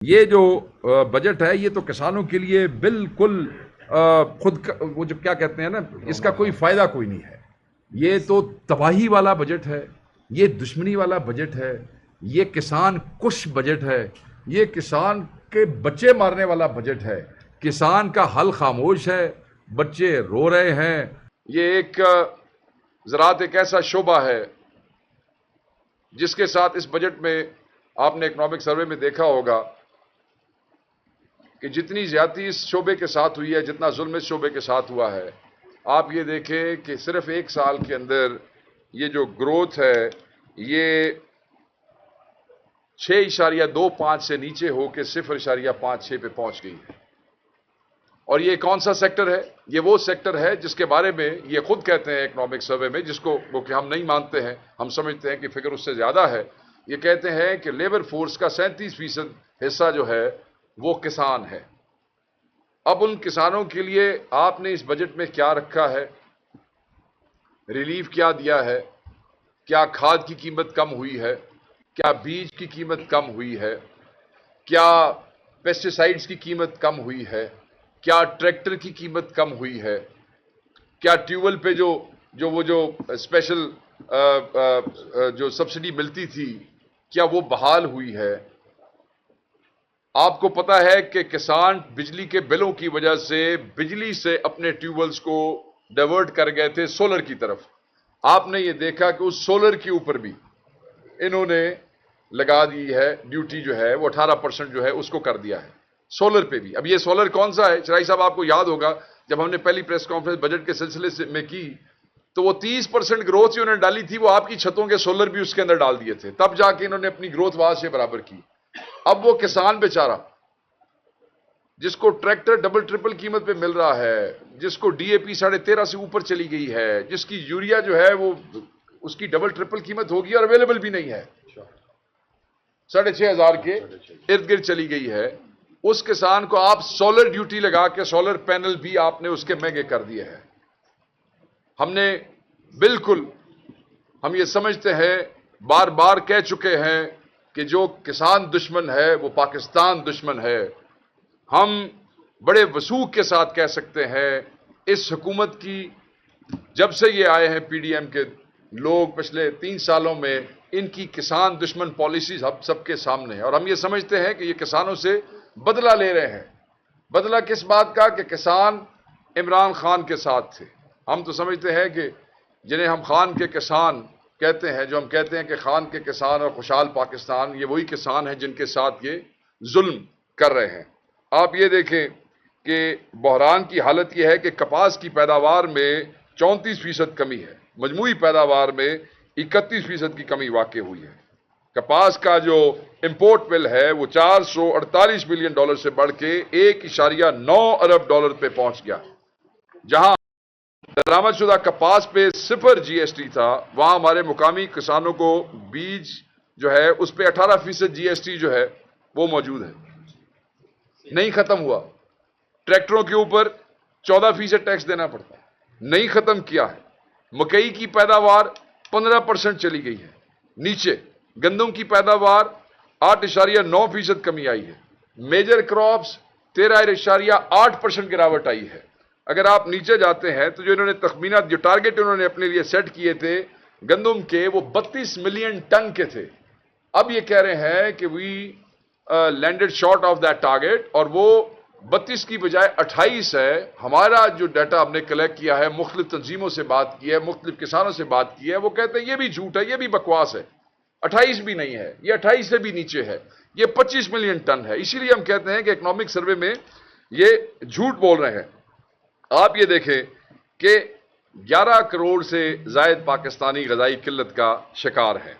ये जो बजट है ये तो किसानों के लिए बिल्कुल वो जो क्या कहते हैं ना, इसका कोई फायदा कोई नहीं है। ये तो तबाही वाला बजट है, ये दुश्मनी वाला बजट है, ये किसान कुश बजट है, ये किसान के बच्चे मारने वाला बजट है। किसान का हल खामोश है, बच्चे रो रहे हैं। ये एक ज़राअत एक ऐसा शोबा है जिसके साथ इस बजट में आपने इकोनॉमिक सर्वे में देखा होगा कि जितनी ज्यादती इस शोबे के साथ हुई है, जितना जुल्म इस शोबे के साथ हुआ है, आप ये देखें कि सिर्फ एक साल के अंदर ये जो ग्रोथ है ये 6.25 से नीचे होकर 0.56 पे पहुंच गई है। और ये कौन सा सेक्टर है? ये वो सेक्टर है जिसके बारे में ये खुद कहते हैं इकोनॉमिक सर्वे में, जिसको वो कि हम नहीं मानते हैं, हम समझते हैं कि फिगर उससे ज्यादा है। ये कहते हैं कि लेबर फोर्स का 37% हिस्सा जो है वो किसान है। अब उन किसानों के लिए आपने इस बजट में क्या रखा है? रिलीफ क्या दिया है? क्या खाद की कीमत कम हुई है? क्या बीज की कीमत कम हुई है? क्या पेस्टिसाइड्स की कीमत कम हुई है? क्या ट्रैक्टर की कीमत कम हुई है? क्या ट्यूबवेल पे जो स्पेशल जो सब्सिडी मिलती थी, क्या वो बहाल हुई है? आपको पता है कि किसान बिजली के बिलों की वजह से बिजली से अपने ट्यूबवेल्स को डाइवर्ट कर गए थे सोलर की तरफ। आपने ये देखा कि उस सोलर के ऊपर भी इन्होंने लगा दी है ड्यूटी, जो है वो 18% जो है उसको कर दिया है सोलर पे भी। अब ये सोलर कौन सा है? चराई साहब, आपको याद होगा जब हमने पहली प्रेस कॉन्फ्रेंस बजट के सिलसिले से में की तो वो 30% ग्रोथ जो उन्होंने डाली थी वो आपकी छतों के सोलर भी उसके अंदर डाल दिए थे, तब जाके इन्होंने अपनी ग्रोथ वहां से बराबर की। अब वो किसान बेचारा जिसको ट्रैक्टर डबल ट्रिपल कीमत पे मिल रहा है, जिसको डीएपी 13.5 से ऊपर चली गई है, जिसकी यूरिया जो है वो उसकी डबल ट्रिपल कीमत होगी और अवेलेबल भी नहीं है, 6,500 के इर्द गिर्द चली गई है, उस किसान को आप सोलर ड्यूटी लगा के सोलर पैनल भी आपने उसके महंगे कर दिए हैं। हमने बिल्कुल, हम ये समझते हैं, बार बार कह चुके हैं कि जो किसान दुश्मन है वो पाकिस्तान दुश्मन है। हम बड़े वसूख के साथ कह सकते हैं इस हुकूमत की, जब से ये आए हैं पीडीएम के लोग पिछले 3 सालों में, इनकी किसान दुश्मन पॉलिसीज हम सबके सामने है और हम ये समझते हैं कि ये किसानों से बदला ले रहे हैं। बदला किस बात का? कि किसान इमरान खान के साथ थे। हम तो समझते हैं कि जिन्हें हम खान के किसान कहते हैं, जो हम कहते हैं कि खान के किसान और खुशहाल पाकिस्तान, ये वही किसान हैं जिनके साथ ये जुल्म कर रहे हैं। आप ये देखें कि बहरान की हालत यह है कि कपास की पैदावार में 34% कमी है, मजमूई पैदावार में 31% की कमी वाक़ई हुई है। कपास का जो इंपोर्ट बिल है वो $448 बिलियन से बढ़ के $1.9 अरब पे पहुंच गया। जहां दरामदशुदा कपास पे 0 जीएसटी था, वहां हमारे मुकामी किसानों को बीज जो है उस पर 18% जीएसटी जो है वो मौजूद है, नहीं खत्म हुआ। ट्रैक्टरों के ऊपर 14% टैक्स देना पड़ता है, नहीं खत्म किया है। मकई की पैदावार 15% चली गई है नीचे। गंदम की पैदावार 8.9% कमी आई है। मेजर क्रॉप्स 13.8% गिरावट आई है। अगर आप नीचे जाते हैं तो जो इन्होंने तखमीना, जो टारगेट इन्होंने अपने लिए सेट किए थे गंदम के, वो 32 मिलियन टन के थे। अब ये कह रहे हैं कि we landed short of that target, और वो 32 की बजाय 28 है। हमारा जो डाटा हमने कलेक्ट किया है, मुख्तलिफ तंजीमों से बात की है, मुख्तलिफ किसानों से बात की है, वो कहते हैं ये भी झूठ है, ये भी बकवास है, 28 भी नहीं है, ये 28 से भी नीचे है, ये 25 मिलियन टन है। इसीलिए हम कहते हैं कि इकोनॉमिक सर्वे में ये झूठ बोल रहे हैं। आप ये देखें कि 11 करोड़ से जायद पाकिस्तानी ग़ज़ाई किल्लत का शिकार है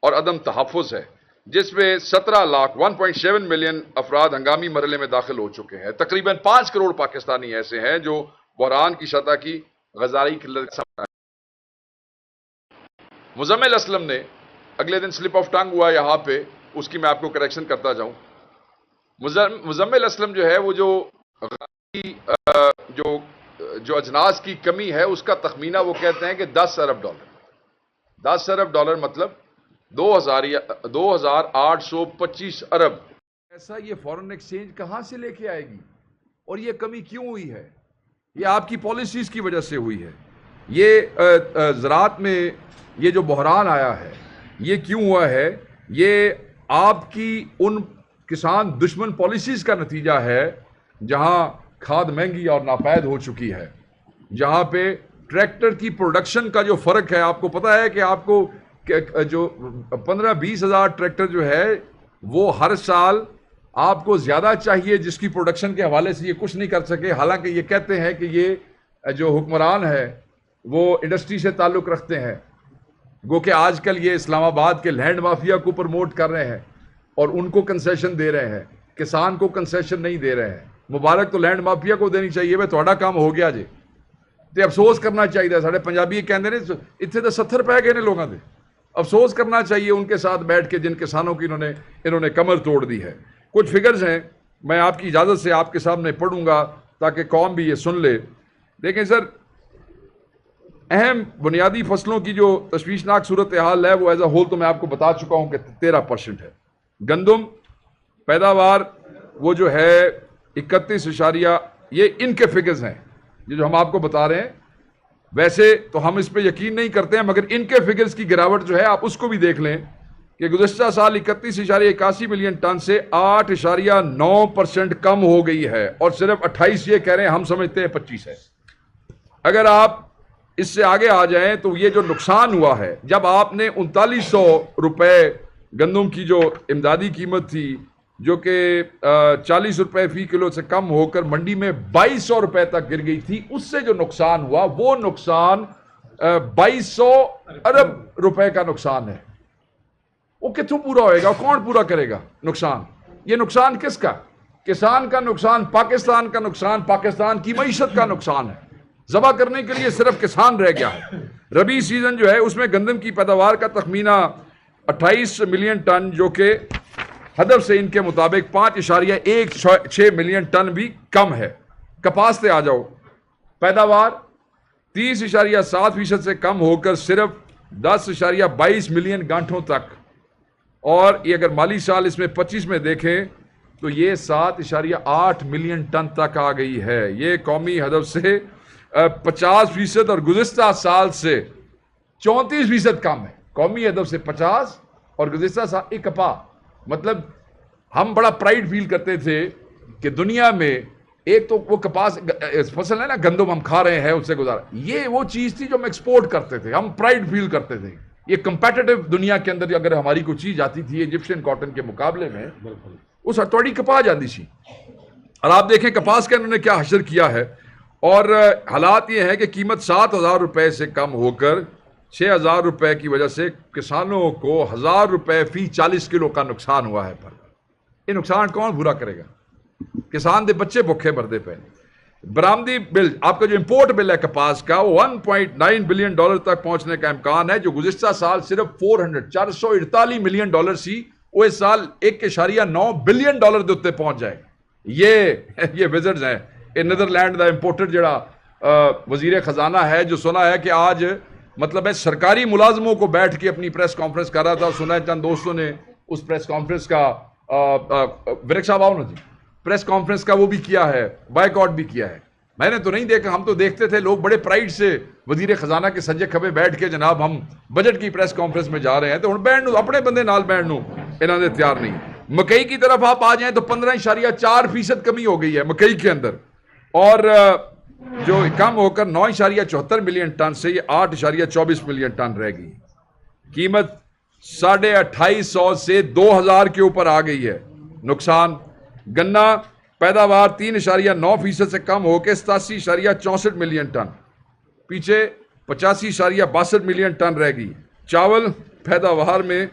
और अदम तहफ़्फ़ुज़ है, जिसमें 17 लाख 1.7 मिलियन अफराद हंगामी मरहले में दाखिल हो चुके हैं। तकरीबन 5 करोड़ पाकिस्तानी ऐसे हैं जो बहरान की सतह की ग़ज़ाई किल्लत का सामना है। मुज़म्मिल असलम ने अगले दिन स्लिप ऑफ टंग हुआ यहां पे, उसकी मैं आपको करेक्शन करता जाऊं। मुज़म्मिल असलम जो है वो जो अजनास की कमी है उसका तखमीना वो कहते हैं कि 10 अरब डॉलर। 10 अरब डॉलर मतलब 2825 अरब ऐसा ये फॉरेन एक्सचेंज कहां से लेके आएगी और ये कमी क्यों हुई है? ये आपकी पॉलिसीज की वजह से हुई है। ये ज़राअत में ये जो बहरान आया है ये क्यों हुआ है? ये आपकी उन किसान दुश्मन पॉलिसीज का नतीजा है जहां खाद महंगी और नापैद हो चुकी है, जहां पे ट्रैक्टर की प्रोडक्शन का जो फ़र्क है, आपको पता है कि आपको जो 15-20 हज़ार ट्रैक्टर जो है वो हर साल आपको ज़्यादा चाहिए, जिसकी प्रोडक्शन के हवाले से ये कुछ नहीं कर सके। हालांकि ये कहते हैं कि ये जो हुक्मरान है वो इंडस्ट्री से ताल्लुक़ रखते हैं, गो कि आजकल ये इस्लामाबाद के लैंड माफिया को प्रमोट कर रहे हैं और उनको कंसेशन दे रहे हैं, किसान को कंसेशन नहीं दे रहे हैं। मुबारक तो लैंड माफिया को देनी चाहिए, वे थोड़ा काम हो गया जी। तो अफसोस करना चाहिए। साढ़े पंजाबी कहते ने इतने तो 70 पै गए ने लोगों के। अफसोस करना चाहिए उनके साथ बैठ के जिन किसानों की इन्होंने कमर तोड़ दी है। कुछ फिगर्स हैं, मैं आपकी इजाज़त से आपके सामने पढ़ूंगा ताकि कौम भी ये सुन ले। देखें सर, अहम बुनियादी फसलों की जो तशवीशनाक सूरत हाल है वो एज अ होल तो मैं आपको बता चुका हूं कि 13% है। गंदम पैदावार वो जो है 31 ये इनके फिगर्स हैं, ये जो हम आपको बता रहे हैं। वैसे तो हम इस पर यकीन नहीं करते हैं, मगर इनके फिगर्स की गिरावट जो है आप उसको भी देख लें कि गुज़श्ता साल 31.81 मिलियन टन से 8.9% कम हो गई है और सिर्फ 28 ये कह रहे हैं, हम समझते हैं 25 है। अगर आप इससे आगे आ जाएं तो ये जो नुकसान हुआ है, जब आपने 3900 रुपये गंदम की जो इमदादी कीमत थी जो कि 40 रुपये फी किलो से कम होकर मंडी में 2200 रुपये तक गिर गई थी, उससे जो नुकसान हुआ वो नुकसान 2200 अरब रुपए का नुकसान है। वो कितों पूरा होएगा, कौन पूरा करेगा नुकसान? ये नुकसान किसका? किसान का नुकसान, पाकिस्तान का नुकसान, पाकिस्तान की मईशत का नुकसान है। जबा करने के लिए सिर्फ किसान रह गया है। रबी सीजन जो है उसमें गंदम की पैदावार का तखमीना 28 मिलियन टन, जो कि हदफ से इनके मुताबिक 5.16 मिलियन टन भी कम है। कपास से आ जाओ, पैदावार 30.7% से कम होकर सिर्फ 10.22 मिलियन गांठों तक, और ये अगर माली साल इसमें 25 में देखें तो ये 7.8 मिलियन टन तक आ गई है। ये कौमी हदफ से 50% और गुज़िश्ता साल से 34% कम है। कौमी हदफ से 50 और गुज़िश्ता साल एक कपा, मतलब हम बड़ा प्राइड फील करते थे कि दुनिया में एक तो वो कपास फसल है ना, गंदम हम खा रहे हैं, उससे गुजारा, ये वो चीज़ थी जो हम एक्सपोर्ट करते थे, हम प्राइड फील करते थे। ये कंपेटिटिव दुनिया के अंदर अगर हमारी कोई चीज़ आती थी इजिप्शियन कॉटन के मुकाबले में, उस हथौड़ी कपा जाती थी। और आप देखें कपास का इन्होंने क्या हशर किया है, और हालात ये है कि कीमत 7,000 रुपये से कम होकर 6,000 रुपये की वजह से किसानों को 1,000 रुपये फी 40 किलो का नुकसान हुआ है। पर ये नुकसान कौन पूरा करेगा? किसान दे बच्चे भुखे मरदे पे। बरामदी बिल, आपका जो इंपोर्ट बिल है कपास का, वो 1.9 बिलियन डॉलर तक पहुंचने का इम्कान है, जो गुज़िश्ता साल सिर्फ 448 मिलियन डॉलर सी, वो इस साल 1.9 बिलियन डॉलर के उत्ते पहुंच जाएगा। ये विजर्ड्स हैं। नीदरलैंड का इंपोर्टेड जड़ा वजीर खजाना है, जो सुना है कि आज मतलब है सरकारी मुलाजमों को बैठ के अपनी प्रेस कॉन्फ्रेंस कर रहा था। सुना है चंद दोस्तों ने उस प्रेस कॉन्फ्रेंस का विरक साहब आओ ना जी, प्रेस कॉन्फ्रेंस का वो भी किया है, बायकॉट भी किया है। मैंने तो नहीं देखा, हम तो देखते थे लोग बड़े प्राइड से वजीर खजाना के सज्जे खबे बैठ के जनाब हम बजट की प्रेस कॉन्फ्रेंस में जा रहे हैं, तो हम बैठनू अपने बंदे नाल बैठनू इन्होंने तैयार नहीं। मकई की तरफ आप आ जाएं तो 15.4% कमी हो गई है मकई के अंदर, और जो कम होकर 9.74 मिलियन टन से ये 8.24 मिलियन टन रह गई। कीमत 2,250 से 2,000 के ऊपर आ गई है। नुकसान, गन्ना पैदावार 3.9% से कम होकर 87.64 मिलियन टन, पीछे 85.62 मिलियन टन रह गई। चावल पैदावार में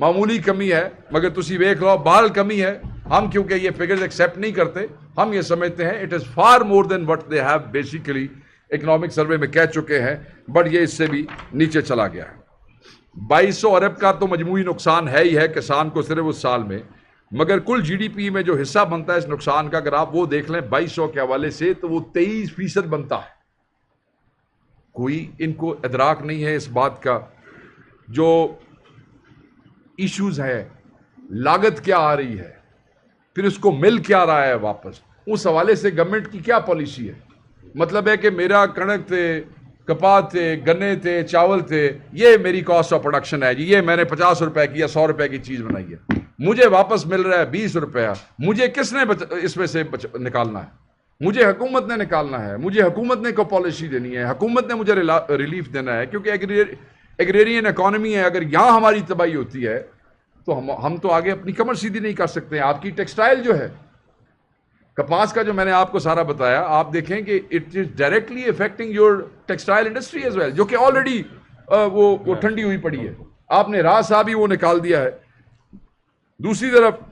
मामूली कमी है, मगर तुसी वेख लो बहरहाल कमी है। हम क्योंकि ये फिगर्स एक्सेप्ट नहीं करते, हम ये समझते हैं it is far more than what they have basically economic survey में कह चुके हैं, बट ये इससे भी नीचे चला गया है। 2200 अरब का तो मजमूई नुकसान है ही है किसान को सिर्फ उस साल में, मगर कुल जीडीपी में जो हिस्सा बनता है इस नुकसान का, अगर आप वो देख लें 2200 के हवाले से, तो वो 23% बनता है। कोई इनको इदराक नहीं है इस बात का। जो इश्यूज है, लागत क्या आ रही है, फिर उसको मिल क्या रहा है वापस, उस हवाले से गवर्नमेंट की क्या पॉलिसी है? मतलब है कि मेरा कणक थे, कपास थे, गन्ने थे, चावल थे, ये मेरी कॉस्ट ऑफ प्रोडक्शन है जी, ये मैंने 50 रुपए की या 100 रुपए की चीज बनाई है, मुझे वापस मिल रहा है 20 रुपया, मुझे किसने इसमें से निकालना है? मुझे हुकूमत ने निकालना है, मुझे हुकूमत ने को पॉलिसी देनी है, हुकूमत ने मुझे रिलीफ देना है, क्योंकि एग्रेरियन इकोनॉमी है। अगर यहाँ हमारी तबाही होती है तो हम तो आगे अपनी कमर सीधी नहीं कर सकते। आपकी टेक्सटाइल जो है, कपास का जो मैंने आपको सारा बताया, आप देखें कि it is directly affecting your textile industry as well, जो कि ऑलरेडी वो ठंडी हुई पड़ी है। आपने राह साहब ही वो निकाल दिया है। दूसरी तरफ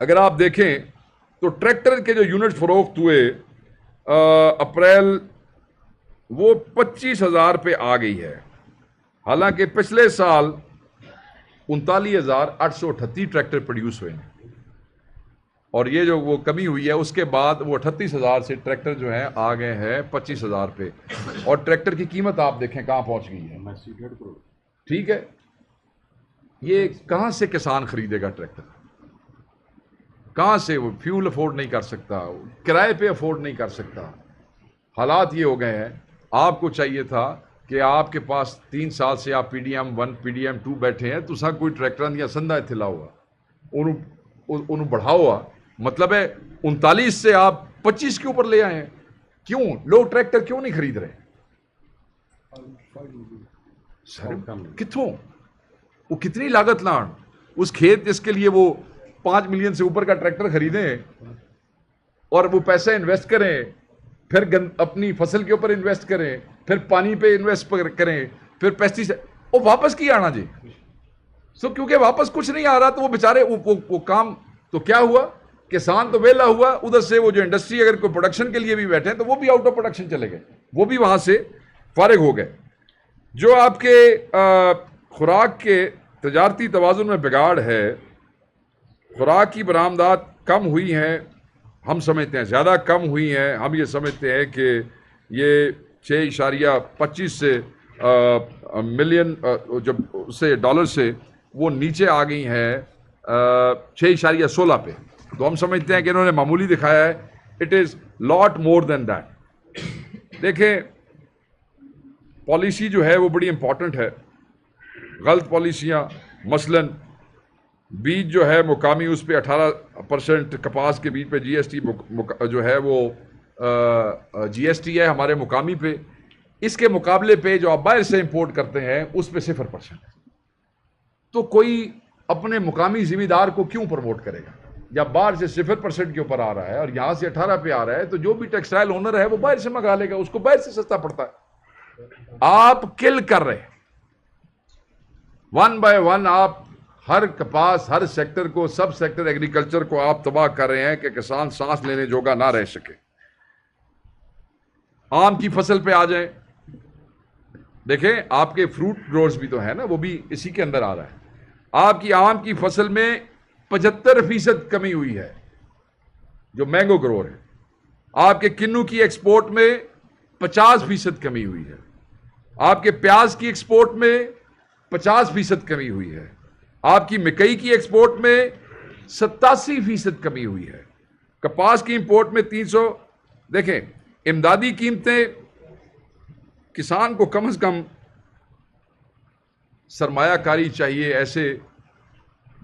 अगर आप देखें तो ट्रैक्टर के जो यूनिट फरोख्त हुए अप्रैल, वो 25,000 पे आ गई है। हालांकि पिछले साल 39,838 ट्रैक्टर प्रोड्यूस हुए हैं, और ये जो वो कमी हुई है उसके बाद वो 38,000 से ट्रैक्टर जो है आ गए हैं 25,000 पे। और ट्रैक्टर की कीमत आप देखें कहां पहुंच गई है, 1.5 करोड़। ठीक है, ये कहां से किसान खरीदेगा ट्रैक्टर? कहां से? वो फ्यूल अफोर्ड नहीं कर सकता, किराए पे अफोर्ड नहीं कर सकता। हालात ये हो गए हैं। आपको चाहिए था कि आपके पास 3 साल से आप PDM 1 PDM 2 बैठे हैं, तुसा कोई ट्रैक्टर या संधा इत्थे लाओ, उन्होंने बढ़ाओ। मतलब है 39 से आप 25 के ऊपर ले आए हैं। क्यों? लोग ट्रैक्टर क्यों नहीं खरीद रहे? सर कितों? वो कितनी लागत लान उस खेत जिसके लिए वो 5 मिलियन से ऊपर का ट्रैक्टर खरीदें और वो पैसा इन्वेस्ट करें, फिर अपनी फसल के ऊपर इन्वेस्ट करें, फिर पानी पे इन्वेस्ट करें, फिर पेस्टिसाइड, वो वापस की आना जी। सो क्योंकि वापस कुछ नहीं आ रहा तो वो बेचारे वो काम, तो क्या हुआ? किसान तो वेला हुआ, उधर से वो जो इंडस्ट्री अगर कोई प्रोडक्शन के लिए भी बैठे हैं तो वो भी आउट ऑफ प्रोडक्शन चले गए, वो भी वहां से फारिग हो गए। जो आपके खुराक के तजारती तवाज़ुन में बिगाड़ है, खुराक की बरामदात कम हुई हैं, हम समझते हैं ज़्यादा कम हुई हैं। हम ये समझते हैं कि ये 6.25 से मिलियन जब उससे डॉलर से वो नीचे आ गई हैं 6.16 पे, तो हम समझते हैं कि इन्होंने मामूली दिखाया है। It is lot more than that. देखें, पॉलिसी जो है वो बड़ी इंपॉर्टेंट है। गलत पॉलिसियाँ, मसलन बीज जो है मुकामी, उस पर 18% कपास के बीज पे GST जो है वो GST है हमारे मुकामी पे। इसके मुकाबले पे जो आप बाहर से इंपोर्ट करते हैं उस पे 0% है। तो कोई अपने मुकामी जिम्मेदार को क्यों प्रमोट करेगा? जब बाहर से 0% के ऊपर आ रहा है और यहाँ से 18 पे आ रहा है, तो जो भी टेक्सटाइल ओनर है वो बाहर से मंगा लेगा, उसको बाहर से सस्ता पड़ता है। आप किल कर रहे हैं, 1 बाय 1 आप हर कपास, हर सेक्टर को, सब सेक्टर एग्रीकल्चर को आप तबाह कर रहे हैं कि किसान सांस लेने जोगा ना रह सके। आम की फसल पे आ जाएं, देखें आपके फ्रूट ग्रोवर्स भी तो है ना, वो भी इसी के अंदर आ रहा है। आपकी आम की फसल में 75% कमी हुई है, जो मैंगो ग्रोवर है। आपके किन्नू की एक्सपोर्ट में 50% कमी हुई है। आपके प्याज की एक्सपोर्ट में 50% कमी हुई है। आपकी मकई की एक्सपोर्ट में 87% कमी हुई है। कपास की इंपोर्ट में 300। देखें, इमदादी कीमतें, किसान को कम से कम सरमायाकारी चाहिए ऐसे,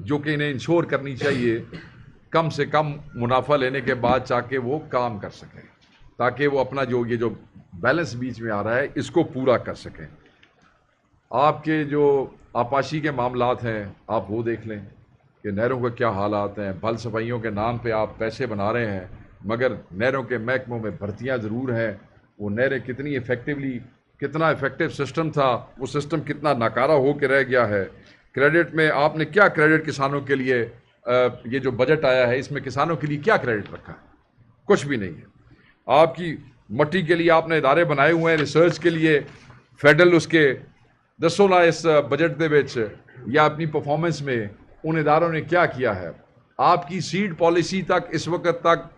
जो कि इन्हें इंश्योर करनी चाहिए कम से कम मुनाफा लेने के बाद, चाहे वो काम कर सकें, ताकि वो अपना ये जो बैलेंस बीच में आ रहा है इसको पूरा कर सकें। आपके जो आपाशी के मामलात हैं, आप वो देख लें कि नहरों के क्या हालात हैं। भल सफाइयों के नाम पे आप पैसे बना रहे हैं, मगर नहरों के महकमों में भर्तियां ज़रूर हैं। वो नहरें कितनी कितना इफेक्टिव सिस्टम था, वो सिस्टम कितना नाकारा हो के रह गया है। क्रेडिट में आपने क्या क्रेडिट किसानों के लिए, ये जो बजट आया है इसमें किसानों के लिए क्या क्रेडिट रखा है? कुछ भी नहीं है। आपकी मट्टी के लिए आपने इदारे बनाए हुए हैं रिसर्च के लिए, फेडरल, उसके दसों ना इस बजट दे विच या अपनी परफॉर्मेंस में उन इदारों ने क्या किया है? आपकी सीड पॉलिसी तक इस वक्त तक